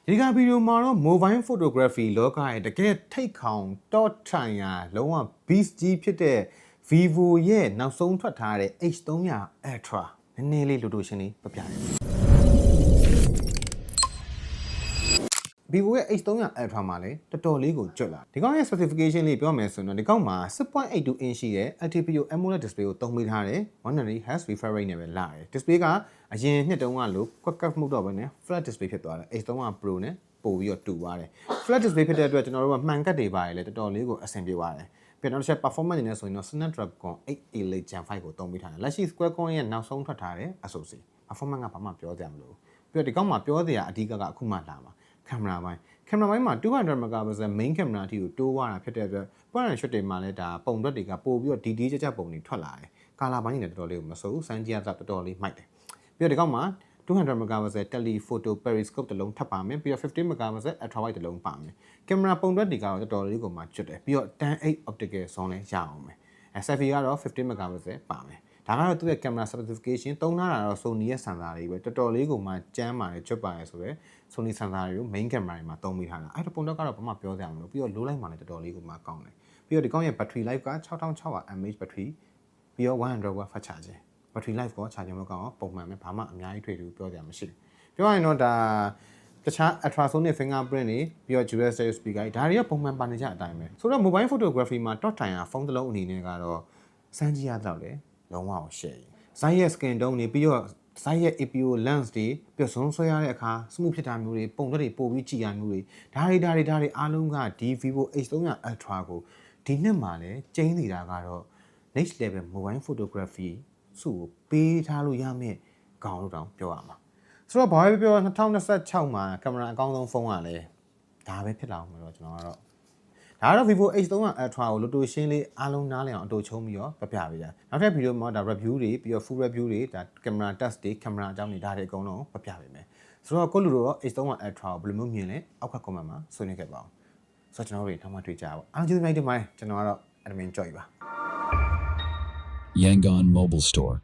ဒီကဗီဒီယိုမှာတော့ mobile photography လောကရဲ့တကယ်ထိတ်ခေါင်တော့ထိုင်ရာလုံးဝ beast ကြီးဖြစ်တဲ့ Vivo ရဲ့နောက်ဆုံးထွက်ထားတဲ့ H300 Ultra နည်းနည်းလေးလိုတိုရှင်းလေးပြပြတယ် Vivo ရဲ့ H300 Ultra မှာလည်းတော်တော်လေးကိုကျွတ်လာဒီကောင်ရဲ့ specification လေးပြောမယ်ဆိုရင်တော့ဒီကောင်မှာ 6.82 inch ရှိတဲ့ LTPO AMOLED display ကိုသုံးပေးထားတယ် 120Hz refresh rate နဲ့ပဲလာတယ် display ကအရင်နှစ်တုန်းကလို့ quad-cut မှုတော့ပဲနဲ့ flat display ဖြစ်သွားတယ် H300 Pro နဲ့ပို့ပြီးတော့တူသွားတယ် flat display ဖြစ်တဲ့အတွက်ကျွန်တော်တို့ကမှန်ကတ်တွေပါတယ်လေတော်တော်လေးကိုအဆင်ပြေသွားတယ်ပြန်တော့တစ်ချက် performance အနေနဲ့ဆိုရင်တော့ Snapdragon 8 Elite Gen 5ကိုသုံးပေးထားတယ်လက်ရှိ Qualcomm ရဲ့နောက်ဆုံးထွက်ထားတဲ့ SoC performance ကဘာမှပြောစရာမလိုဘူးပြီးတော့ဒီကောင်မှာပြောစရာအဓိကအခုမှလာမှာကင်မရာပိုင်းမှာ200 megapixel main camera အထိကိုတိုးသွားတာဖြစ်တဲ့အတွက် point and shoot တွေမှာလည်းဒါပုံတွက်တွေကပို့ပြီးတော့ detail ကြပုံတွေထွက်လာတယ်ကာလာပိုင်းတွေလည်းတော်တော်လေးကိုမစိုးဘူးစမ်းကြည့်ရတာတော်တော်လေးမိုက်တယ်ပြီးတော့ဒီကောင်မှာ200 megapixel telephoto periscope တစ်လုံးထပ်ပါမယ်ပြီးတော့50 megapixel ultra wide တစ်လုံးပါမယ်ကင်မရာပုံတွက်တွေကတော့တော်တော်လေးကိုမှကျွတ်တယ်ပြီးတော့ 10:8 optical zoom လည်းရအောင်မယ်selfie ကတော့50 megapixel ပါမယ်ဒါကတော့သူ့ရဲ့ camera specification သုံးထားတာတော့ Sony ရဲ့ sensor တွေပဲတော်တော်လေးကိုမှကျန်းပါတယ်ကျွတ်ပါတယ်ဆိုတော့ Sony sensor တွေကို main camera တွေမှာသုံးပေးထားတာအဲ့တော့ပုံတော့ကတော့ဘာမှပြောစရာမလိုပြီးတော့ low light မှာလည်းတော်တော်လေးကိုမှကောင်းတယ်ပြီးတော့ဒီကောင်ရဲ့ battery life က6600 mAh battery ပြီးတော့100W fast charging battery life ကို charging မကောင်းအောင်ပုံမှန်ပဲဘာမှအများကြီးထွေထူးပြောစရာမရှိဘူးပြောရရင်တော့ဒါတခြား ultrasonic fingerprint တွေပြီးတော့ dual stereo speaker တွေဒါတွေကပုံမှန်ပါနေကြအတိုင်းပဲဆိုတော့ mobile photography မှာ top တိုင်ရာဖုန်းတစ်လုံးအနေနဲ့ကတော့စမ်းကြည့်ရတော့လေလုံးဝအောင်ရှယ်ဇိုင်းရဲ့ skin tone တွေပြီးတော့ဇိုင်းရဲ့ APO lens တွေပြီးတော့ဇွန်းဆွဲရတဲ့အခါ smooth ဖြစ်တာမျိုးတွေပုံသက်တွေပို့ပြီးကြည်ရမျိုးတွေဒါတွေအားလုံးကဒီ Vivo H300 Ultra ကိုဒီနှစ်မှာလည်းကျင်းနေတာကတော့ next level mobile photography စုကိုပေးထားလို့ရမယ့်ကောင်လို့တောင်ပြောရမှာဆိုတော့ဘာပဲပြော2026မှာကင်မရာအကောင်းဆုံးဖုန်းကလည်းဒါပဲဖြစ်လာအောင်လို့ကျွန်တော်ကတော့ဒါကတော့ Vivo H300 Ultra ကိုလိုတိုရှင်းလေးအားလုံးနားလည်အောင်အတူချုံးပြီးတော့ပြပြပေးကြနောက်ထပ်ဗီဒီယိုမှာဒါ review တွေပြီးတော့ full review တွေဒါ camera test တွေ camera အကြောင်းတွေဒါတွေအကုန်လုံးပြပြပေးမယ်ဆိုတော့ကိုလူတို့တော့ H300 Ultra ကိုဘယ်လိုမျိုးမြင်လဲအောက်က comment မှာဆွေးနွေးခဲ့ပါအောင်ဆိုတော့ကျွန်တော်တို့နောက်မှတွေ့ကြပါအားကျေးဇူးများတင်ပါတယ်ကျွန်တော်ကတော့ admin joy ပါ Yangon Mobile Store